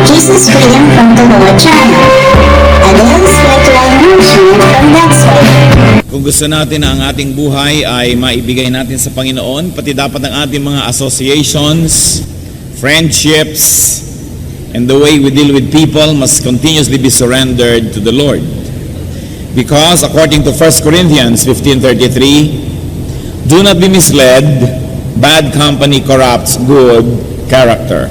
Jesus Freedom from the Lord Channel. A daily spiritual nourishment from God's Word. Kung gusto natin na ang ating buhay ay maibigay natin sa Panginoon, pati dapat ang ating mga associations, friendships, and the way we deal with people must continuously be surrendered to the Lord. Because according to 1 Corinthians 15:33, do not be misled, bad company corrupts good character.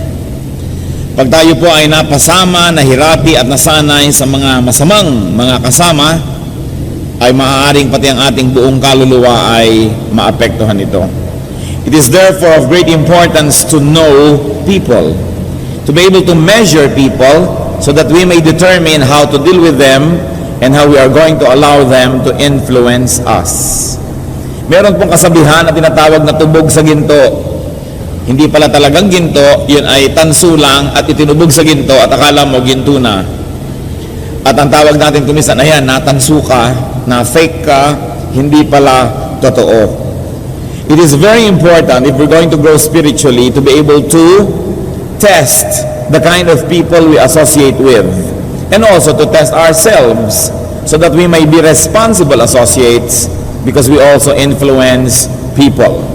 Pag tayo po ay napasama, nahirapi at nasanay sa mga masamang mga kasama, ay maaaring pati ang ating buong kaluluwa ay maapektuhan ito. It is therefore of great importance to know people, to be able to measure people so that we may determine how to deal with them and how we are going to allow them to influence us. Meron pong kasabihan na tinatawag na tubog sa ginto. Hindi pala talagang ginto, yun ay tanso lang at itinubog sa ginto at akala mo ginto na. At ang tawag natin kumisan, ayan, natanso ka, na fake ka, hindi pala totoo. It is very important if we're going to grow spiritually to be able to test the kind of people we associate with and also to test ourselves so that we may be responsible associates because we also influence people.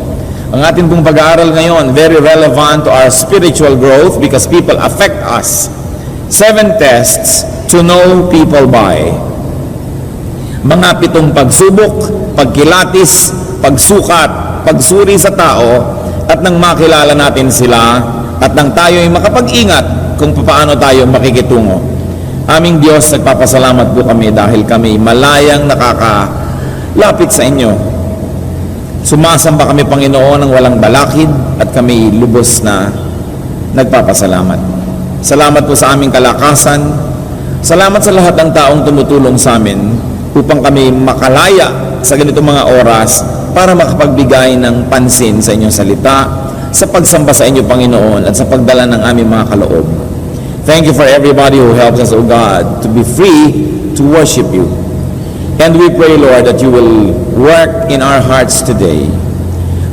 Ang ating pong pag-aaral ngayon, very relevant to our spiritual growth because people affect us. 7 tests to know people by. Mga 7 pagsubok, pagkilatis, pagsukat, pagsuri sa tao, at nang makilala natin sila, at nang tayo ay makapag-ingat kung paano tayo makikitungo. Aming Diyos, nagpapasalamat po kami dahil kami malayang nakakalapit sa inyo. Sumasamba kami, Panginoon, ng walang balakid at kami lubos na nagpapasalamat. Salamat po sa aming kalakasan. Salamat sa lahat ng taong tumutulong sa amin upang kami makalaya sa ganitong mga oras para makapagbigay ng pansin sa inyong salita, sa pagsamba sa inyo, Panginoon, at sa pagdala ng aming mga kaloob. Thank you for everybody who helps us, O God, to be free to worship you. And we pray, Lord, that you will work in our hearts today,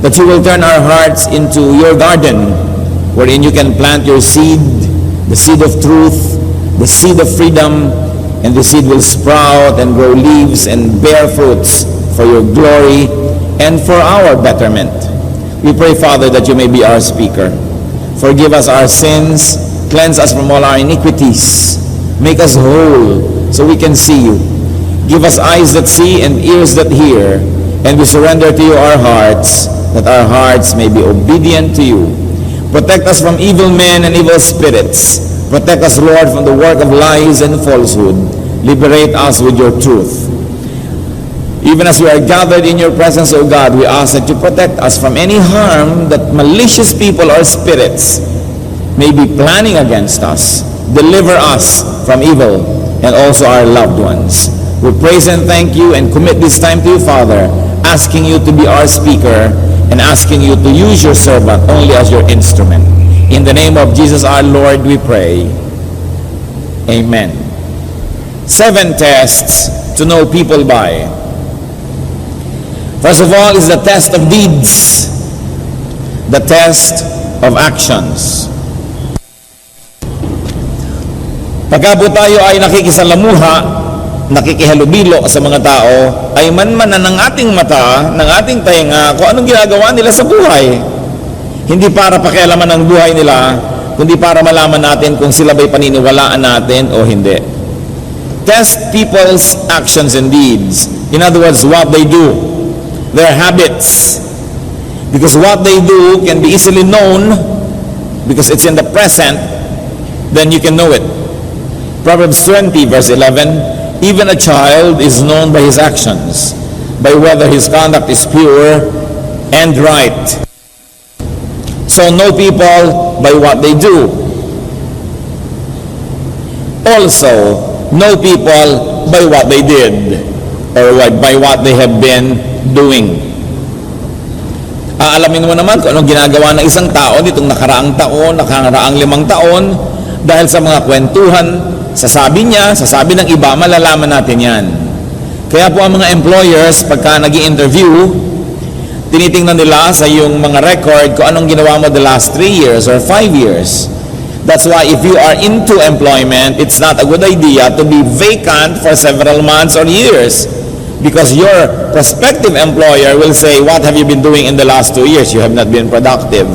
that you will turn our hearts into your garden, wherein you can plant your seed, the seed of truth, the seed of freedom, and the seed will sprout and grow leaves and bear fruits for your glory and for our betterment. We pray, Father, that you may be our speaker. Forgive us our sins, cleanse us from all our iniquities, make us whole so we can see you. Give us eyes that see and ears that hear, and we surrender to you our hearts, that our hearts may be obedient to you. Protect us from evil men and evil spirits. Protect us, Lord, from the work of lies and falsehood. Liberate us with your truth. Even as we are gathered in your presence, O God, we ask that you protect us from any harm that malicious people or spirits may be planning against us. Deliver us from evil and also our loved ones. We praise and thank you and commit this time to you, Father, asking you to be our speaker and asking you to use your servant only as your instrument. In the name of Jesus our Lord we pray. Amen. 7 tests to know people by. First of all is the test of deeds, the test of actions. Pagka po tayo ay nakikisalamuha, nakikihalubilo sa mga tao, ay manmanan ng ating mata, ng ating tainga, kung anong ginagawa nila sa buhay. Hindi para pakialaman ang buhay nila, kundi para malaman natin kung sila ba'y paniniwalaan natin o hindi. Test people's actions and deeds. In other words, what they do, their habits. Because what they do can be easily known, because it's in the present, then you can know it. Proverbs 20 verse 11, even a child is known by his actions, by whether his conduct is pure and right. So know people by what they do. Also, know people by what they did, or by what they have been doing. Aalamin mo naman kung anong ginagawa ng isang tao nitong nakaraang taon, nakaraang 5 taon, dahil sa mga kwentuhan, sasabi niya, sasabi ng iba, malalaman natin yan. Kaya po ang mga employers, pagka nag-i-interview, tinitingnan nila sa iyong mga record kung anong ginawa mo the last 3 years or 5 years. That's why if you are into employment, it's not a good idea to be vacant for several months or years, because your prospective employer will say, what have you been doing in the last 2 years? You have not been productive.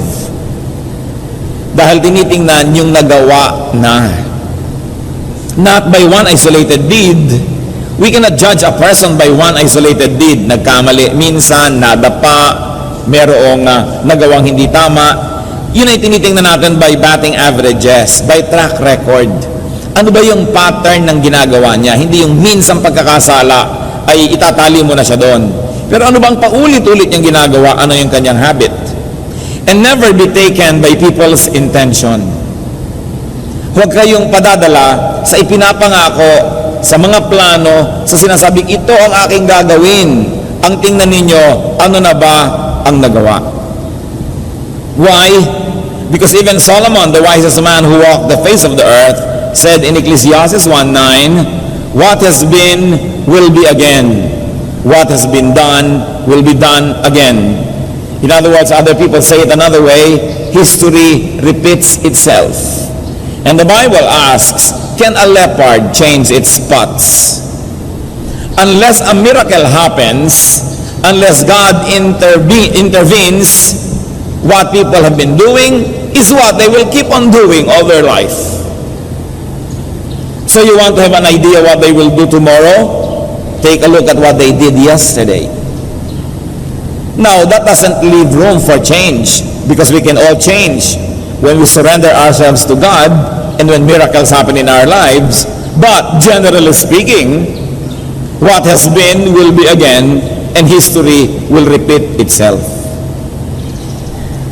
Dahil tinitingnan yung nagawa na. Not by one isolated deed. We cannot judge a person by one isolated deed. Nagkamali minsan, nadapa, merong nagawang hindi tama. Yun ay tinitingnan natin by batting averages, by track record. Ano ba yung pattern ng ginagawa niya? Hindi yung minsang pagkakasala ay itatali mo na siya doon. Pero ano bang paulit-ulit niyang ginagawa? Ano yung kanyang habit? And never be taken by people's intention. Huwag kayong padadala sa ipinapangako, sa mga plano, sa sinasabing ito ang aking gagawin. Ang tingnan ninyo, ano na ba ang nagawa? Why? Because even Solomon, the wisest man who walked the face of the earth, said in Ecclesiastes 1:9, what has been will be again. What has been done will be done again. In other words, other people say it another way, history repeats itself. And the Bible asks, can a leopard change its spots? Unless a miracle happens, unless God intervenes, what people have been doing is what they will keep on doing all their life. So you want to have an idea what they will do tomorrow? Take a look at what they did yesterday. Now, that doesn't leave room for change, because we can all change when we surrender ourselves to God and when miracles happen in our lives. But generally speaking, what has been will be again, and history will repeat itself.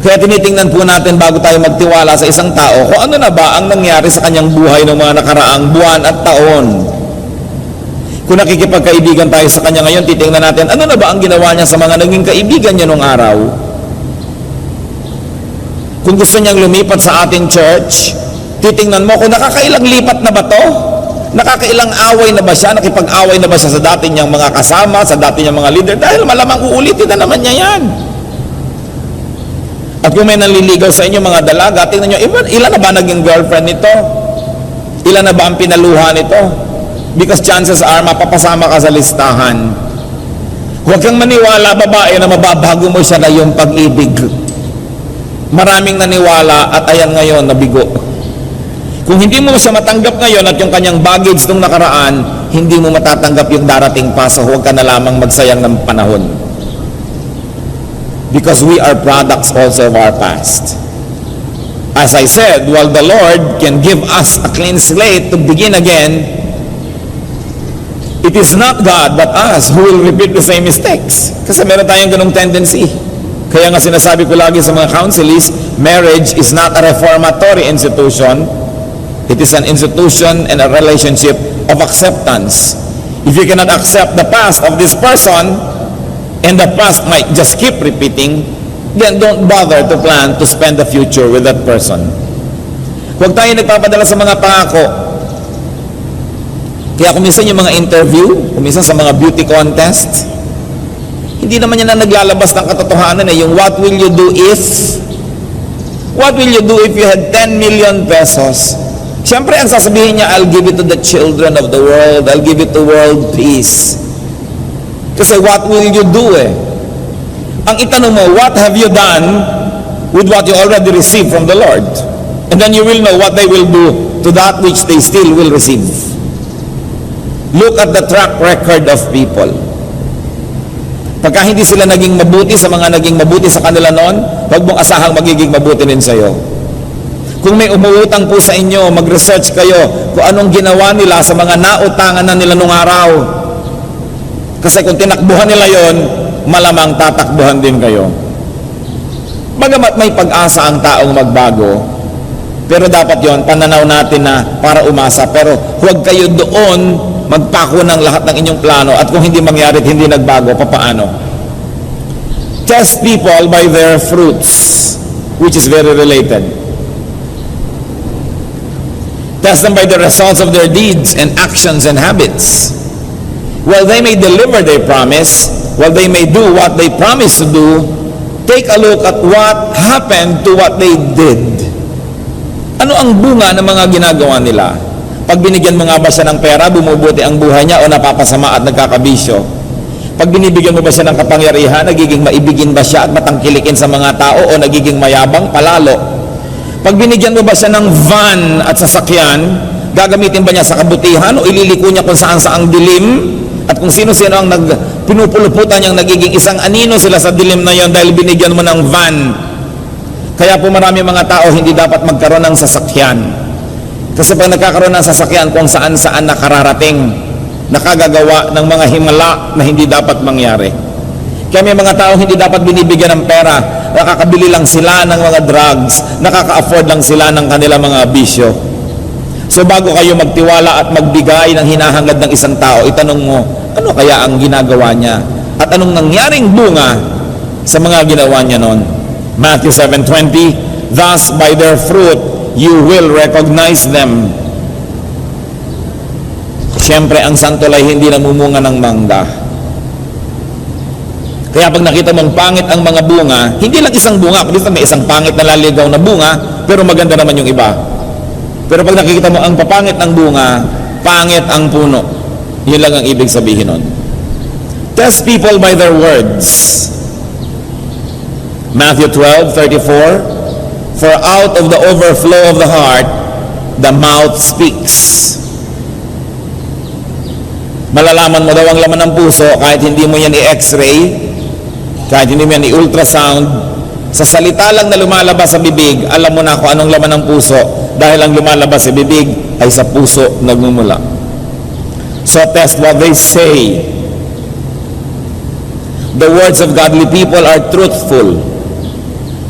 Kaya tinitingnan po natin bago tayo magtiwala sa isang tao kung ano na ba ang nangyari sa kanyang buhay ng mga nakaraang buwan at taon. Kung nakikipagkaibigan tayo sa kanya ngayon, titingnan natin ano na ba ang ginawa niya sa mga naging kaibigan niya nung araw. Kung gusto niyang lumipat sa ating church, titingnan mo kung nakakailang lipat na ba to? Nakakailang away na ba siya? Nakipag-away na ba siya sa dati niyang mga kasama, sa dati niyang mga leader? Dahil malamang uulitin na naman niya yan. At kung may naliligaw sa inyo mga dalaga, tingnan nyo, ilan na ba naging girlfriend nito? Ilan na ba ang pinaluha nito? Because chances are, mapapasama ka sa listahan. Huwag kang maniwala, babae, na mababago mo siya na yung pag-ibig. Maraming naniwala at ayan ngayon, nabigo. Kung hindi mo siya matanggap ngayon at yung kanyang baggage nung nakaraan, hindi mo matatanggap yung darating pa, so huwag ka na lamang magsayang ng panahon. Because we are products also of our past. As I said, while the Lord can give us a clean slate to begin again, it is not God but us who will repeat the same mistakes. Kasi meron tayong ganung tendency. Kaya nga sinasabi ko lagi sa mga counselees, marriage is not a reformatory institution. It is an institution and a relationship of acceptance. If you cannot accept the past of this person, and the past might just keep repeating, then don't bother to plan to spend the future with that person. Huwag tayo nagpapadala sa mga pangako. Kaya kung minsan yung mga interview, kung minsan sa mga beauty contest, hindi naman yan na naglalabas ng katotohanan yung what will you do if? What will you do if you had 10 million pesos? Siyempre, ang sasabihin niya, I'll give it to the children of the world. I'll give it to world peace. Kasi what will you do Ang itanong mo, what have you done with what you already received from the Lord? And then you will know what they will do to that which they still will receive. Look at the track record of people. Pagka hindi sila naging mabuti sa mga naging mabuti sa kanila noon, huwag mong asahang magiging mabuti rin sa'yo. Kung may umuutang po sa inyo, mag-research kayo kung anong ginawa nila sa mga nautangan na nila nung araw. Kasi kung tinakbuhan nila yon, malamang tatakbuhan din kayo. Bagamat may pag-asa ang taong magbago, pero dapat yon pananaw natin na para umasa. Pero huwag kayo doon magpako ng lahat ng inyong plano at kung hindi mangyari at hindi nagbago, papaano? Test people by their fruits, which is very related. Test them by the results of their deeds and actions and habits. While they may deliver their promise, while they may do what they promise to do, take a look at what happened to what they did. Ano ang bunga ng mga ginagawa nila? Pag binigyan mo nga ba siya ng pera, bumubuti ang buhay niya o napapasama at nagkakabisyo? Pag binibigyan mo ba siya ng kapangyarihan, nagiging maibigin ba siya at matangkilikin sa mga tao o nagiging mayabang palalo? Pag binigyan mo ba siya ng van at sasakyan, gagamitin ba niya sa kabutihan o ililiko niya kung saan saang dilim? At kung sino-sino ang pinupuluputan niyang nagiging isang anino sila sa dilim na yon dahil binigyan mo ng van. Kaya po marami mga tao hindi dapat magkaroon ng sasakyan. Kasi pag nagkakaroon ng sasakyan kung saan-saan nakararating, nakagagawa ng mga himala na hindi dapat mangyari. Kaya may mga tao hindi dapat binibigyan ng pera, nakakabili lang sila ng mga drugs, nakaka-afford lang sila ng kanilang mga bisyo. So bago kayo magtiwala at magbigay ng hinahangad ng isang tao, itanong mo, ano kaya ang ginagawa niya? At anong nangyaring bunga sa mga ginawa niya noon? Matthew 7:20, thus by their fruit you will recognize them. Siyempre, ang santol ay hindi namumunga ng mangga. Kaya pag nakita mong pangit ang mga bunga, hindi lang isang bunga, kundi may isang pangit na laligaw na bunga, pero maganda naman yung iba. Pero pag nakikita mo ang papangit ng bunga, pangit ang puno. Yun lang ang ibig sabihin nun. Test people by their words. Matthew 12:34, for out of the overflow of the heart, the mouth speaks. Malalaman mo daw ang laman ng puso kahit hindi mo yan i-x-ray, kahit hindi mo yan i-ultrasound. Sa salita lang na lumalabas sa bibig, alam mo na kung anong laman ng puso dahil ang lumalabas sa bibig ay sa puso nagmumula. So test what they say. The words of godly people are truthful.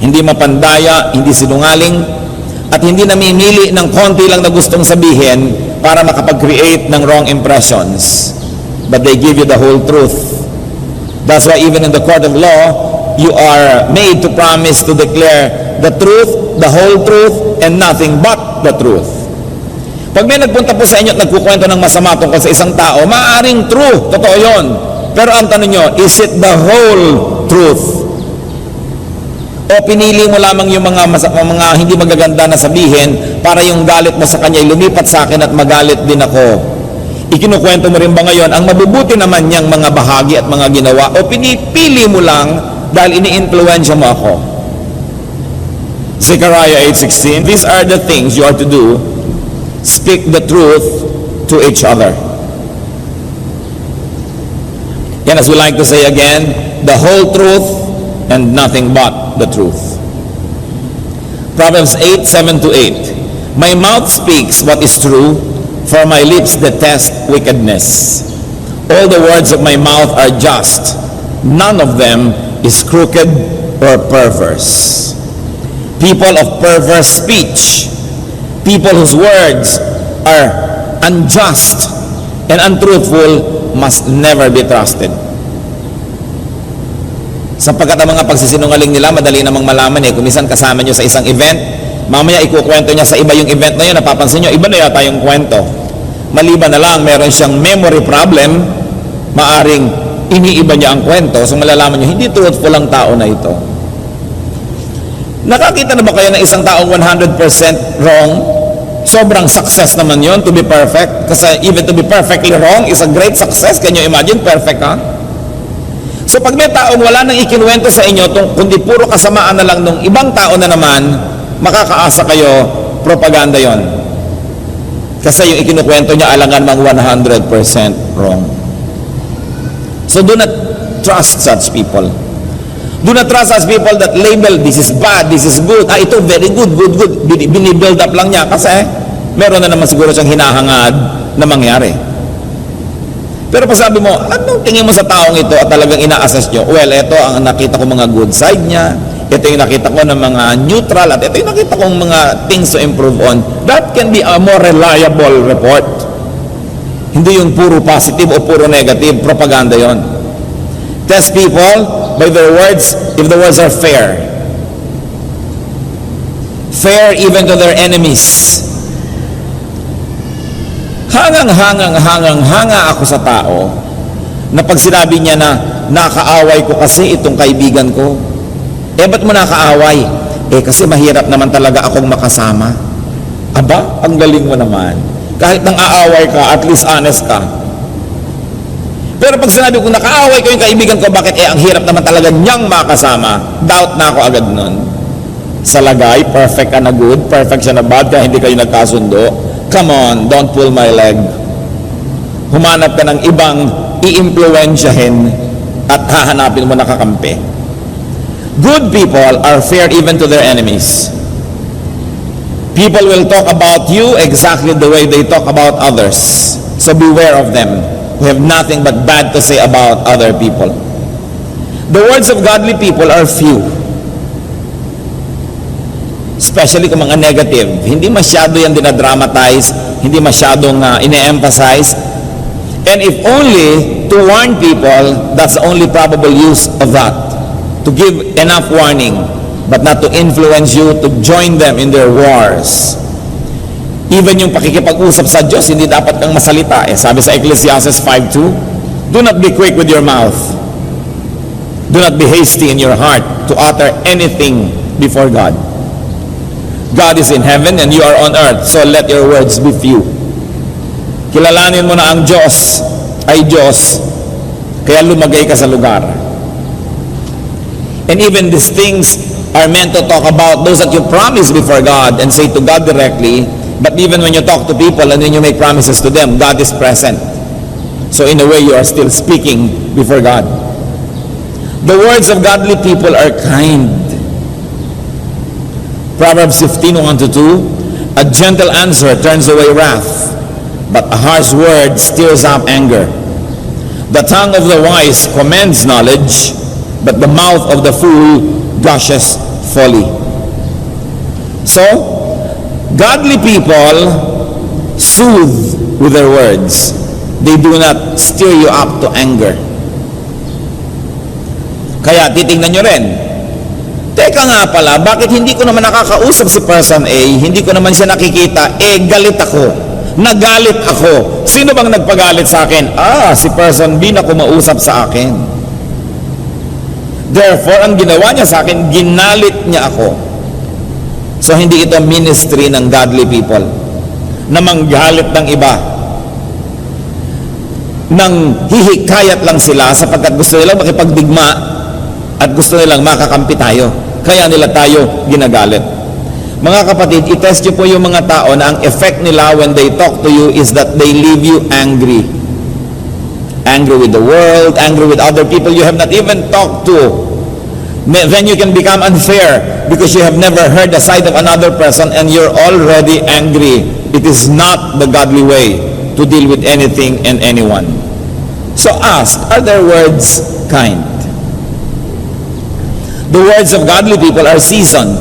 Hindi mapandaya, hindi sinungaling, at hindi namimili ng konti lang na gustong sabihin para makapag-create ng wrong impressions. But they give you the whole truth. That's why even in the court of law, you are made to promise to declare the truth, the whole truth, and nothing but the truth. Pag may nagpunta po sa inyo at nagkukwento ng masama tungkol sa isang tao, maaaring true, totoo yun. Pero ang tanong nyo, is it the whole truth? O pinili mo lamang yung mga hindi magaganda na sabihin para yung galit mo sa kanya lumipat sa akin at magalit din ako? Ikinukwento mo rin ba ngayon ang mabubuti naman niyang mga bahagi at mga ginawa o pinipili mo lang dahil ini-influensya mo ako? Zechariah 8:16, these are the things you are to do. Speak the truth to each other. And as we like to say again, the whole truth and nothing but the truth. Proverbs 8:7-8, my mouth speaks what is true, for my lips detest wickedness. All the words of my mouth are just, none of them is crooked or perverse. People of perverse speech, people whose words are unjust and untruthful, must never be trusted. Sapagkat ang mga pagsisinungaling nila, madali namang malaman eh. Kung minsan kasama nyo sa isang event, mamaya ikukwento niya sa iba yung event na yun, napapansin nyo, iba na yata yung kwento. Maliban na lang, meron siyang memory problem, maaring iniiba niya ang kwento, so malalaman nyo, hindi truthful ang tao na ito. Nakakita na ba kayo ng isang taong 100% wrong? Sobrang success naman yon to be perfect. Kasi even to be perfectly wrong is a great success. Can you imagine? Perfect, ha? So pag may taong wala nang ikinuwento sa inyo, kundi puro kasamaan na lang nung ibang tao na naman, makakaasa kayo, propaganda yon. Kasi yung ikinukwento niya alangan mang 100% wrong. So do not trust such people. Do not trust such people that label, this is bad, this is good. Ito very good, good. Binibuild up lang niya kasi meron na naman siguro siyang hinahangad na mangyari. Pero pag sabi mo, anong tingin mo sa taong ito at talagang ina-assess nyo? Well, ito ang nakita ko mga good side niya, ito yung nakita ko ng mga neutral, at ito yung nakita kong mga things to improve on. That can be a more reliable report. Hindi yung puro positive o puro negative, propaganda yon. Test people by their words, if the words are fair. Fair even to their enemies. Hanga ako sa tao na pag sinabi niya na nakaaway ko kasi itong kaibigan ko. Eh ba't mo nakaaway? Eh kasi mahirap naman talaga akong makasama. Aba, ang galing mo naman. Kahit nang aaway ka, at least honest ka. Pero pag sinabi ko, nakaaway ko yung kaibigan ko, bakit? Ang hirap naman talaga niyang makasama. Doubt na ako agad nun. Sa lagay, perfect ka na good, perfect siya na bad, kaya hindi kayo nagkasundo. Come on, don't pull my leg. Humanap ka ng ibang i-impluensyahin at hahanapin mo nakakampi. Good people are fair even to their enemies. People will talk about you exactly the way they talk about others. So beware of them who have nothing but bad to say about other people. The words of godly people are few. Especially kung mga negative. Hindi masyado yan dinadramatize, hindi masyadong ine-emphasize. And if only to warn people, that's the only probable use of that. To give enough warning, but not to influence you to join them in their wars. Even yung pakikipag-usap sa Diyos, hindi dapat kang masalita. Sabi sa Ecclesiastes 5:2, do not be quick with your mouth. Do not be hasty in your heart to utter anything before God. God is in heaven and you are on earth, so let your words be few. Kilalanin mo na ang Diyos ay Diyos, kaya lumagay ka sa lugar. And even these things are meant to talk about those that you promise before God and say to God directly, but even when you talk to people and when you make promises to them, God is present. So in a way, you are still speaking before God. The words of godly people are kind. Proverbs 15:1-2, a gentle answer turns away wrath, but a harsh word stirs up anger. The tongue of the wise commends knowledge, but the mouth of the fool gushes folly. So, godly people soothe with their words. They do not stir you up to anger. Kaya titingnan nyo rin, teka nga pala, bakit hindi ko naman nakakausap si person A, hindi ko naman siya nakikita, galit ako, nagalit ako. Sino bang nagpagalit sa akin? Si person B na kumausap sa akin. Therefore, ang ginawa niya sa akin, ginalit niya ako. So, hindi ito ministry ng godly people na manggalit ng iba. Nang hihikayat lang sila sapagkat gusto nilang makipagdigma at gusto nilang makakampi tayo. Kaya nila tayo ginagalit. Mga kapatid, itest niyo po yung mga tao na ang effect nila when they talk to you is that they leave you angry. Angry with the world, angry with other people you have not even talked to. Then you can become unfair because you have never heard the side of another person and you're already angry. It is not the godly way to deal with anything and anyone. So ask, are their words kind? The words of godly people are seasoned,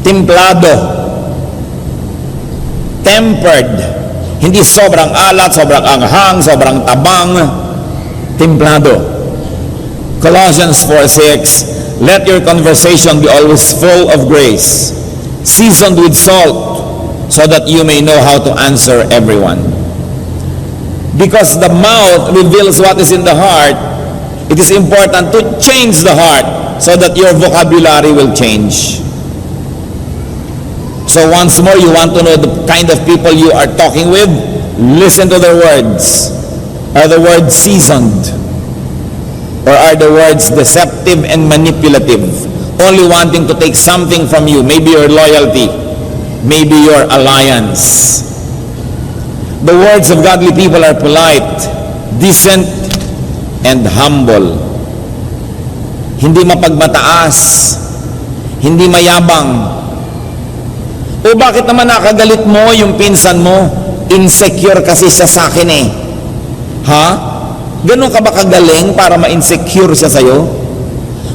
templado, tempered. Hindi sobrang alat, sobrang anghang, sobrang tabang, templado. Colossians 4:6, let your conversation be always full of grace, seasoned with salt, so that you may know how to answer everyone. Because the mouth reveals what is in the heart, it is important to change the heart so that your vocabulary will change. So once more, you want to know the kind of people you are talking with? Listen to their words. Are the words seasoned? Or are the words deceptive and manipulative? Only wanting to take something from you, maybe your loyalty, maybe your alliance. The words of godly people are polite, decent, and humble. Hindi mapagmataas, hindi mayabang. O bakit naman nakagalit mo yung pinsan mo? Insecure kasi siya sa akin eh. Ha? Ganun ka ba kagaling para ma-insecure siya sa'yo?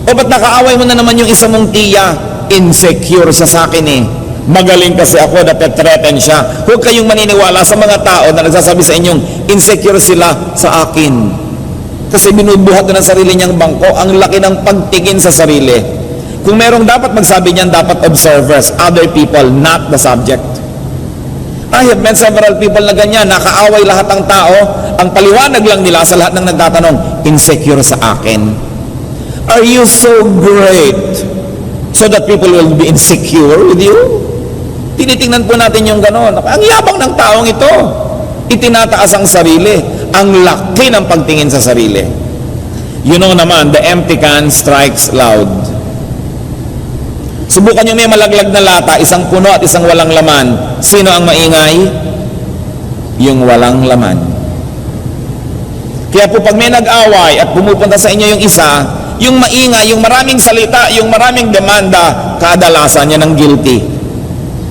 O ba't nakaaway mo na naman yung isa mong tiya? Insecure siya sa akin eh. Magaling kasi ako, natetreten siya. Huwag kayong maniniwala sa mga tao na nagsasabi sa inyong insecure sila sa akin. Kasi binubuhat na ng sarili niyang bangko, ang laki ng pagtingin sa sarili. Kung merong dapat magsabi niyan, dapat observers, other people, not the subject. I have met several people na ganyan, nakaaway lahat ng tao, ang paliwanag lang nila sa lahat ng nagtatanong, insecure sa akin. Are you so great so that people will be insecure with you? Tinitingnan po natin yung gano'n. Ang yabang ng taong ito. Itinataas ang sarili. Ang laki ng pagtingin sa sarili. You know naman, the empty can strikes loud. Subukan nyo may malaglag na lata, isang puno at isang walang laman. Sino ang maingay? Yung walang laman. Kaya po pag may nag-away at pumupunta sa inyo yung isa, yung maingay, yung maraming salita, yung maraming demanda, kadalasan yan ang guilty.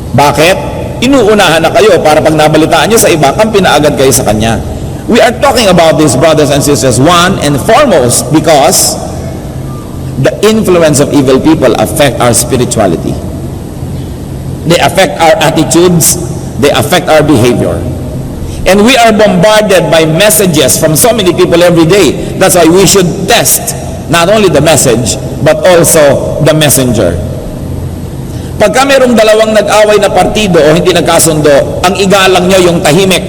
Bakit? Inuunahan na kayo para pag nabalitaan nyo sa iba, kampinaagad kayo sa kanya. We are talking about this, brothers and sisters, one and foremost because the influence of evil people affect our spirituality. They affect our attitudes, they affect our behavior. And we are bombarded by messages from so many people every day. That's why we should test not only the message, but also the messenger. Pagka mayroong dalawang nag-away na partido o hindi nagkasundo, ang igalang nyo yung tahimik,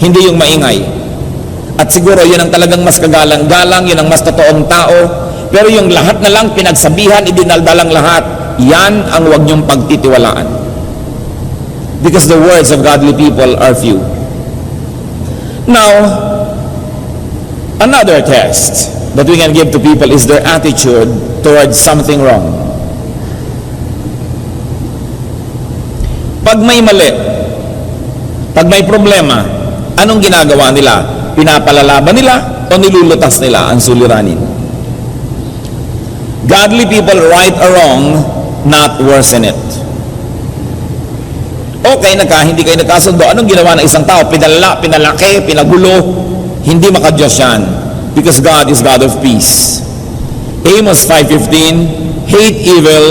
hindi yung maingay. At siguro yun ang talagang mas kagalang-galang, yun ang mas totoong tao. Pero yung lahat na lang pinagsabihan, idinaldalang lahat, yan ang huwag nyong pagtitiwalaan. Because the words of godly people are few. Now, another test that we can give to people is their attitude towards something wrong. Pag may mali, pag may problema, anong ginagawa nila? Pinapalalaban nila o nilulutas nila ang suliranin? Godly people right a wrong, not worsen it. Okay, hindi kayo nagkasundo. Anong ginawa ng isang tao? Pinalaki, pinagulo. Hindi makadiyos yan. Because God is God of peace. Amos 5:15, hate evil,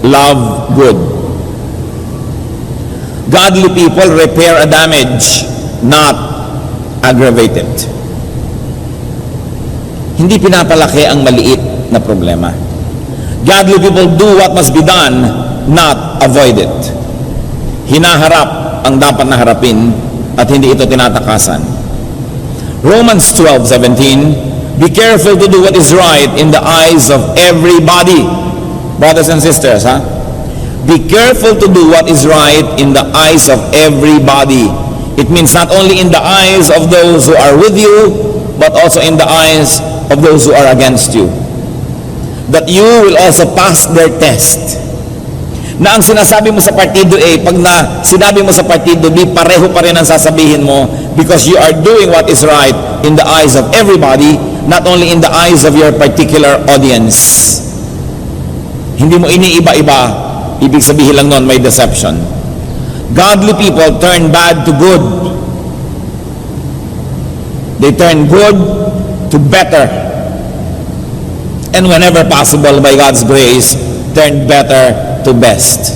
love good. Godly people repair a damage, not aggravate it. Hindi pinapalaki ang maliit na problema. Godly people do what must be done, not avoid it. Hinaharap ang dapat na harapin at hindi ito tinatakasan. Romans 12:17, be careful to do what is right in the eyes of everybody. Brothers and sisters, be careful to do what is right in the eyes of everybody. It means not only in the eyes of those who are with you, but also in the eyes of those who are against you. That you will also pass their test. Na ang sinasabi mo sa partido A, pag na sinabi mo sa partido B, pareho pa rin ang sasabihin mo because you are doing what is right in the eyes of everybody, not only in the eyes of your particular audience. Hindi mo iniiba-iba, ibig sabihin lang nun may deception. Godly people turn bad to good. They turn good to better. And whenever possible, by God's grace, turn better to best.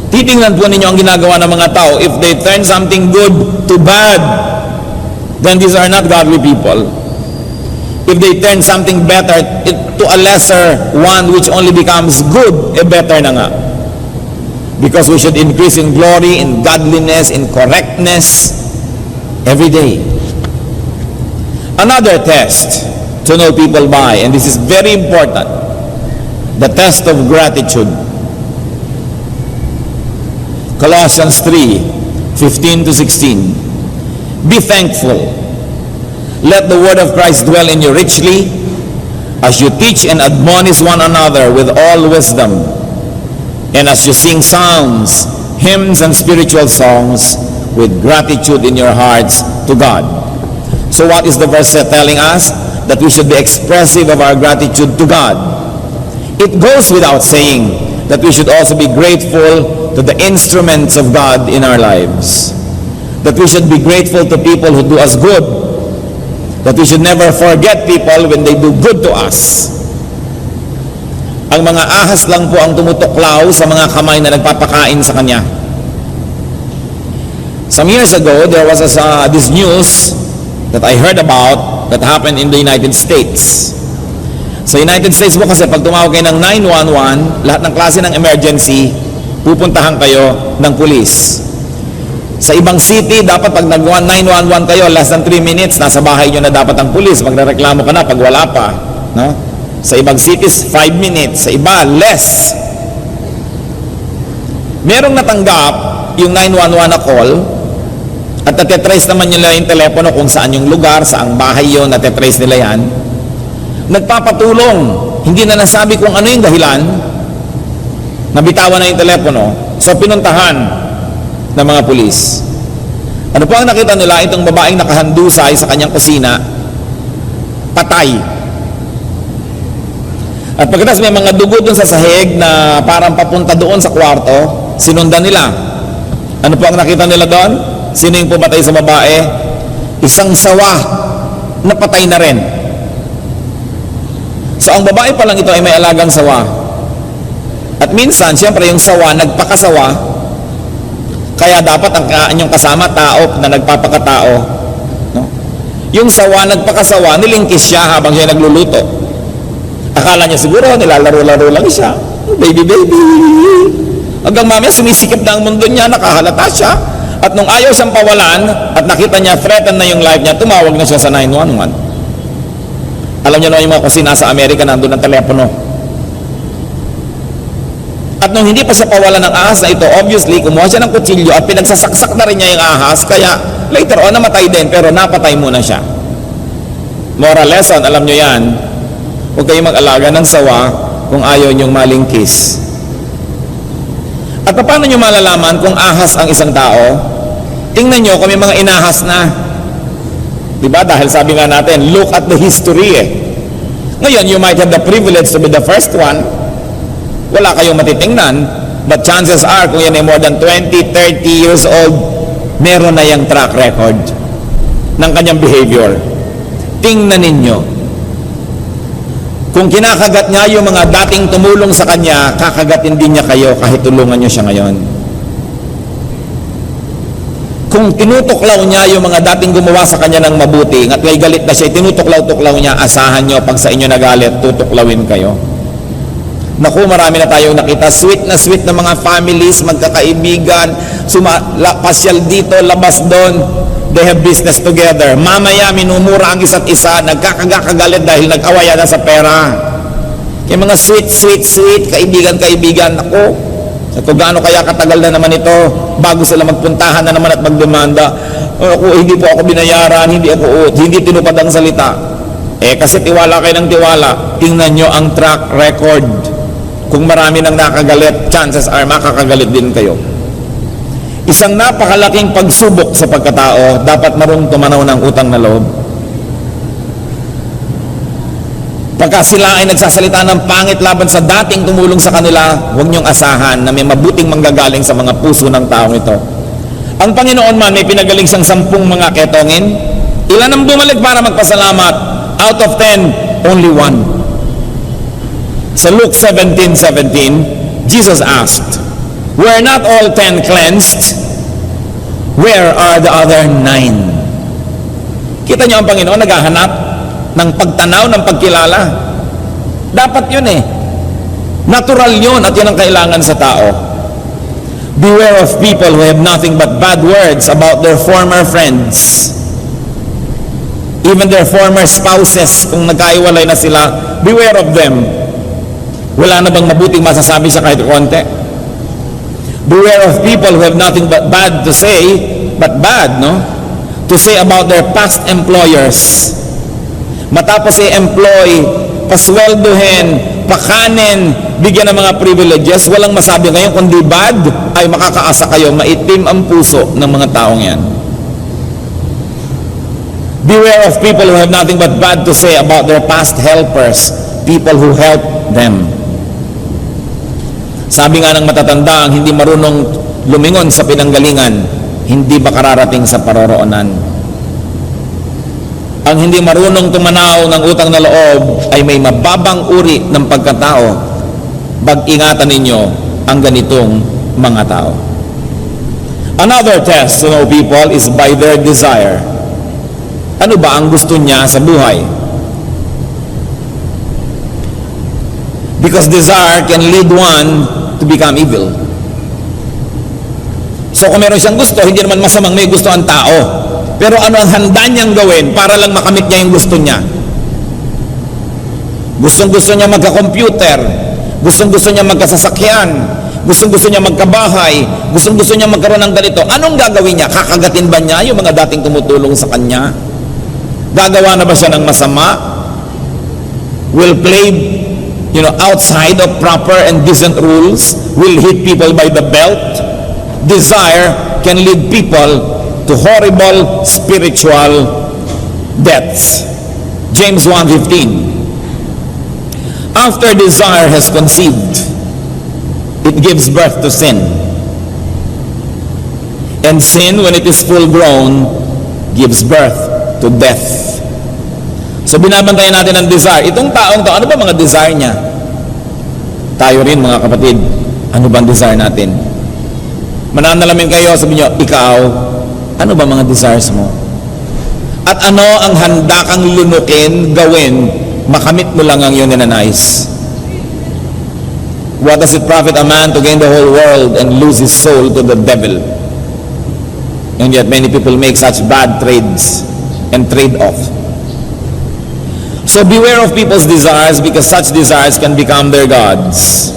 Titingnan po ninyo ang ginagawa ng mga tao. If they turn something good to bad, then these are not godly people. If they turn something better to a lesser one which only becomes good, better na nga. Because we should increase in glory, in godliness, in correctness every day. Another test to know people by, and this is very important, the test of gratitude. Colossians 3:15-16. Be thankful. Let the word of Christ dwell in you richly as you teach and admonish one another with all wisdom, and as you sing psalms, hymns, and spiritual songs with gratitude in your hearts to God. So what is the verse telling us? That we should be expressive of our gratitude to God. It goes without saying that we should also be grateful to the instruments of God in our lives. That we should be grateful to people who do us good. That we should never forget people when they do good to us. Ang mga ahas lang po ang tumutuklaw sa mga kamay na nagpapakain sa kanya. Some years ago, there was this news that I heard about that happened in the United States. Sa United States po kasi pag tumawag kayo ng 911, lahat ng klase ng emergency, pupuntahan kayo ng pulis. Sa ibang city, dapat pag nag-911 kayo, less than 3 minutes, nasa bahay nyo na dapat ang pulis. Magrereklamo ka na pag wala pa. No? Sa ibang cities, 5 minutes. Sa iba, less. merong natanggap yung 911 na call at natetrace naman nila yung telepono kung saan yung lugar, saang bahay yun, natetrace nila yan. Nagpapatulong, hindi na nasabi kung ano yung dahilan, nabitawan na yung telepono, so pinuntahan ng mga pulis. Ano po ang nakita nila? Itong babaeng nakahandusay sa kanyang kusina, patay. At pagkatapos may mga dugo doon sa sahig na parang papunta doon sa kwarto, sinundan nila. Ano po ang nakita nila doon? Sino yung pumatay sa babae? Isang sawa na patay na rin. So ang babae pa lang ito ay may alagang sawa. At minsan, siyempre yung sawa, nagpakasawa, kaya dapat ang kanyang kasama, tao na nagpapakatao. No? Yung sawa, nagpakasawa, nilingkis siya habang siya nagluluto. Akala niya siguro, nilalaro-laro lang siya. Baby, baby. Hanggang mamaya, sumisikip na ang mundo niya, nakahalata siya. At nung ayaw siyang pawalan, at nakita niya, threatened na yung life niya, tumawag na siya sa 911. Alam niyo na yung mga kusina sa Amerika, nandun ang telepono. At nung hindi pa siya pawalan ng ahas na ito, obviously, kumuha siya ng kutsilyo at pinagsasaksak na rin niya yung ahas, kaya later on, namatay din, pero napatay muna siya. Moral lesson, alam niyo yan, huwag kayong mag-alaga ng sawa kung ayaw niyong malingkis. At paano niyo malalaman kung ahas ang isang tao? Tingnan niyo kung may mga inahas na. Diba? Dahil sabi nga natin, look at the history eh. Ngayon, you might have the privilege to be the first one. Wala kayong matitingnan. But chances are, kung yan ay more than 20, 30 years old, meron na yung track record ng kanyang behavior. Tingnan ninyo. Kung kinakagat niya yung mga dating tumulong sa kanya, kakagatin din niya kayo kahit tulungan niyo siya ngayon. Kung tinutuklaw niya yung mga dating gumawa sa kanya ng mabuti, at may galit na siya, tinutuklaw-tuklaw niya, asahan niyo, pag sa inyo nagalit, tutuklawin kayo. Naku, marami na tayong nakita, sweet na mga families, magkakaibigan, pasyal dito, labas doon, they have business together. Mamaya, minumura ang isa't isa, nagkakagalit dahil nag-awaya na sa pera. Yung mga sweet, kaibigan, naku, kung gaano kaya katagal na naman ito bago sila magpuntahan na naman at magdemanda. Hindi po ako binayaran, hindi tinupad ang salita. Kasi tiwala kayo ng tiwala. Tingnan nyo ang track record. Kung marami nang nakagalit, chances are makakagalit din kayo. Isang napakalaking pagsubok sa pagkatao, dapat marunong tumanaw ng utang na loob. Pagka sila ay nagsasalita ng pangit laban sa dating tumulong sa kanila, huwag niyong asahan na may mabuting manggagaling sa mga puso ng taong ito. Ang Panginoon man, may pinagaling siyang 10 mga ketongin. Ilan ang bumalik para magpasalamat? Out of 10, only 1. Sa Luke 17:17, Jesus asked, "Were not all 10 cleansed? Where are the other 9? Kita niyo ang Panginoon naghahanap ng pagtanaw, ng pagkilala. Dapat yun eh. Natural yun at yun ang kailangan sa tao. Beware of people who have nothing but bad words about their former friends. Even their former spouses, kung nagkaiwalay na sila, beware of them. Wala na bang mabuting masasabi sa kahit konti? Beware of people who have nothing but bad to say, to say about their past employers. Matapos i-employ, pasweldohin, pakanin, bigyan ng mga privileges, walang masabi ngayon kundi bad, ay makakaasa kayo, maitim ang puso ng mga taong yan. Beware of people who have nothing but bad to say about their past helpers, people who helped them. Sabi nga ng matatanda, ang hindi marunong lumingon sa pinanggalingan, hindi ba kararating sa paroroonan? Ang hindi marunong tumanaw ng utang na loob ay may mababang uri ng pagkatao. Pag-ingatan ninyo ang ganitong mga tao. Another test to know people is by their desire. Ano ba ang gusto niya sa buhay? Because desire can lead one to become evil. So kung meron siyang gusto, hindi naman masamang may gusto ang tao. Pero ano ang handa niyang gawin para lang makamit niya yung gusto niya? Gustong-gusto niya magka-computer, gustong-gusto niya magkasasakyan, Gustong-gusto niya magkabahay, gustong-gusto niya magkaroon ng ganito. Anong gagawin niya? Kakagatin ba niya yung mga dating tumutulong sa kanya? Gagawa na ba siya ng masama? Will play, outside of proper and decent rules? Will hit people by the belt? Desire can lead people to horrible spiritual deaths. James 1:15. After desire has conceived, it gives birth to sin. And sin, when it is full grown, gives birth to death. So binabantayan natin ang desire. Itong taong to, ano ba mga desire niya? Tayo rin mga kapatid, ano ba ang desire natin? Mananalamin kayo, sabi niyo, ikaw, ano ba mga desires mo? At ano ang handa kang lunukin, gawin, makamit mo lang ang iyong ninanais? What does it profit a man to gain the whole world and lose his soul to the devil? And yet many people make such bad trades and trade off. So beware of people's desires, because such desires can become their gods.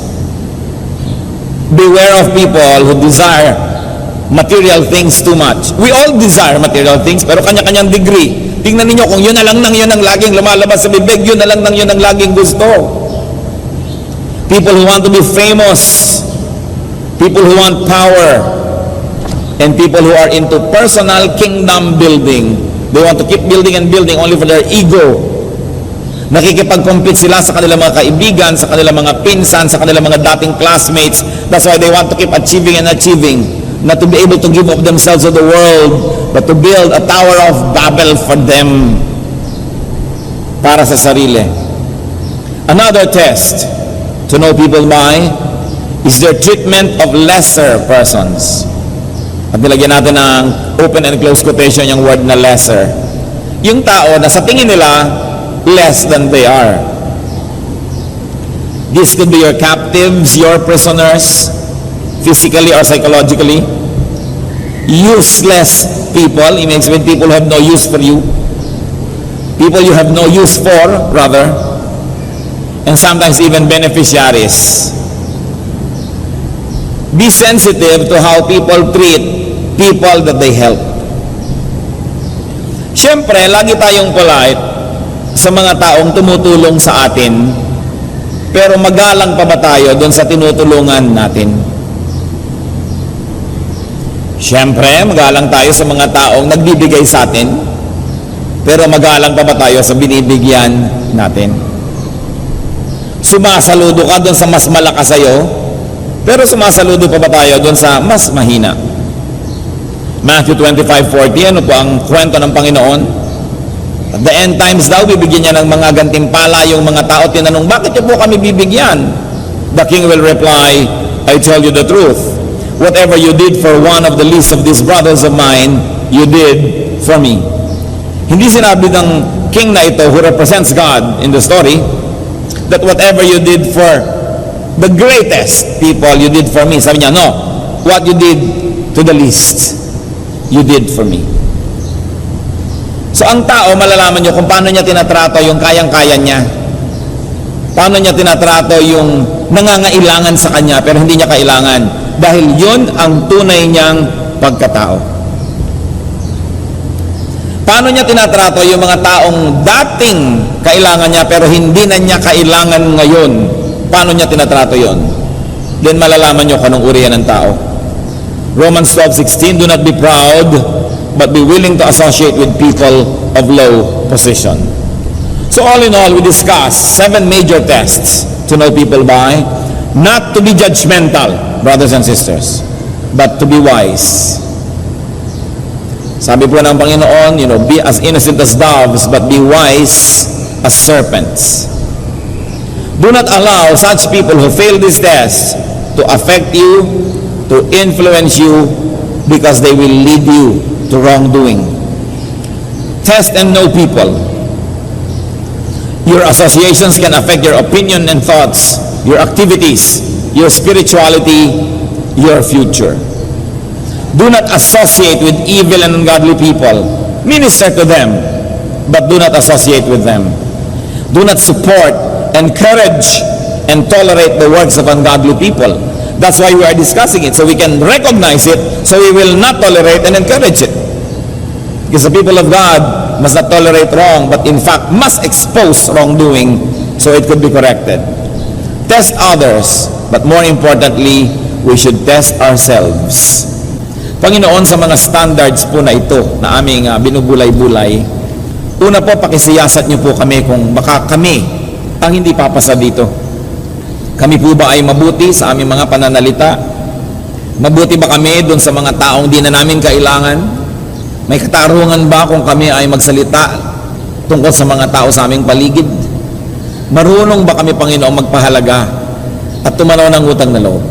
Beware of people who desire material things too much. We all desire material things, pero kanya-kanyang degree. Tingnan ninyo kung yun na lang nang yun ang laging lumalabas sa bibig, yun na lang nang yun ang laging gusto. People who want to be famous, people who want power, and people who are into personal kingdom building. They want to keep building and building only for their ego. Nakikipag-compete sila sa kanilang mga kaibigan, sa kanilang mga pinsan, sa kanilang mga dating classmates. That's why they want to keep achieving and achieving. Not to be able to give up themselves to the world, but to build a tower of Babel for them, para sa sarili. Another test to know people by is their treatment of lesser persons. At nilagyan natin ng open and close quotation yung word na lesser. Yung tao na sa tingin nila less than they are. This could be your captives, your prisoners, physically or psychologically. Useless people, it means when people have no use for you. People you have no use for, rather. And sometimes even beneficiaries. Be sensitive to how people treat people that they help. Siyempre, lagi tayong polite sa mga taong tumutulong sa atin, pero magalang pa ba tayo doon sa tinutulungan natin? Siyempre, magalang tayo sa mga taong nagbibigay sa atin, pero magalang pa ba tayo sa binibigyan natin? Sumasaludo ka doon sa mas malakas sa'yo, pero sumasaludo pa ba tayo doon sa mas mahina? Matthew 25:40, ano po ang kwento ng Panginoon? At the end times daw, bibigyan niya ng mga gantimpala yung mga tao. Tinanong, bakit niyo po kami bibigyan? The king will reply, I tell you the truth. Whatever you did for one of the least of these brothers of mine, you did for me. Hindi sinabi ng king na ito, who represents God in the story, that whatever you did for the greatest people, you did for me. Sabi niya, no. What you did to the least, you did for me. So ang tao, malalaman nyo kung paano niya tinatrato yung kayang-kaya niya. Paano niya tinatrato yung nangangailangan sa kanya pero hindi niya kailangan. Dahil yun ang tunay niyang pagkatao. Paano niya tinatrato yung mga taong dating kailangan niya pero hindi na niya kailangan ngayon? Paano niya tinatrato yun? Then malalaman nyo kung anong uri yan ng tao. Romans 12:16, do not be proud, but be willing to associate with people of low position. So all in all, we discussed 7 major tests to know people by. Not to be judgmental, brothers and sisters, but to be wise. Sabi po ng Panginoon, be as innocent as doves, but be wise as serpents. Do not allow such people who fail this test to affect you, to influence you, because they will lead you to wrongdoing. Test and know people. Your associations can affect your opinion and thoughts, your activities, your spirituality, your future. Do not associate with evil and ungodly people. Minister to them, but do not associate with them. Do not support, encourage, and tolerate the works of ungodly people. That's why we are discussing it, so we can recognize it, so we will not tolerate and encourage it. Because the people of God must not tolerate wrong, but in fact must expose wrongdoing so it could be corrected. Test others, but more importantly, we should test ourselves. Panginoon, sa mga standards po na ito na aming binubulay-bulay, una po, pakisiyasat niyo po kami kung baka kami ang hindi papasa dito. Kami po ba ay mabuti sa aming mga pananalita? Mabuti ba kami doon sa mga taong di na namin kailangan? May katarungan ba kung kami ay magsalita tungkol sa mga tao sa aming paligid? Marunong ba kami, Panginoon, magpahalaga at tumanaw ng utang na loob?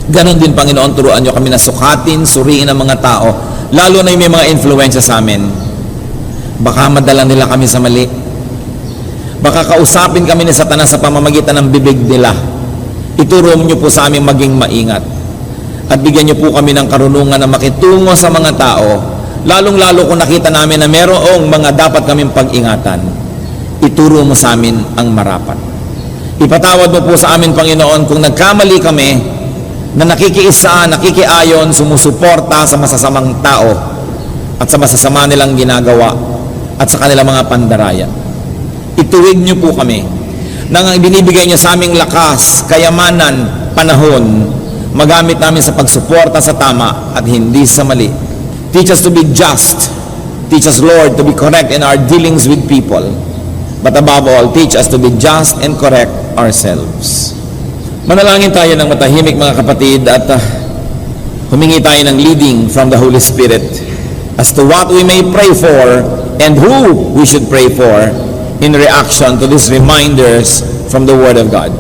Ganon din, Panginoon, turuan niyo kami na sukatin, suriin ang mga tao, lalo na yung may mga influensya sa amin. Baka madala nila kami sa mali. Baka kausapin kami ni Satanas sa pamamagitan ng bibig nila. Ituro niyo po sa amin maging maingat. At bigyan niyo po kami ng karunungan na makitungo sa mga tao, lalong-lalo kung nakita namin na merong mga dapat kaming pag-ingatan. Ituro mo sa amin ang marapat. Ipatawad mo po sa amin, Panginoon, kung nagkamali kami na nakikiisa, nakikiayon, sumusuporta sa masasamang tao at sa masasama nilang ginagawa at sa kanilang mga pandaraya. Ituwid niyo po kami nang binibigay niyo sa aming lakas, kayamanan, panahon, magamit namin sa pagsuporta sa tama at hindi sa mali. Teach us to be just. Teach us, Lord, to be correct in our dealings with people. But above all, teach us to be just and correct ourselves. Manalangin tayo ng matahimik, mga kapatid, at humingi tayo ng leading from the Holy Spirit as to what we may pray for and who we should pray for in reaction to these reminders from the Word of God.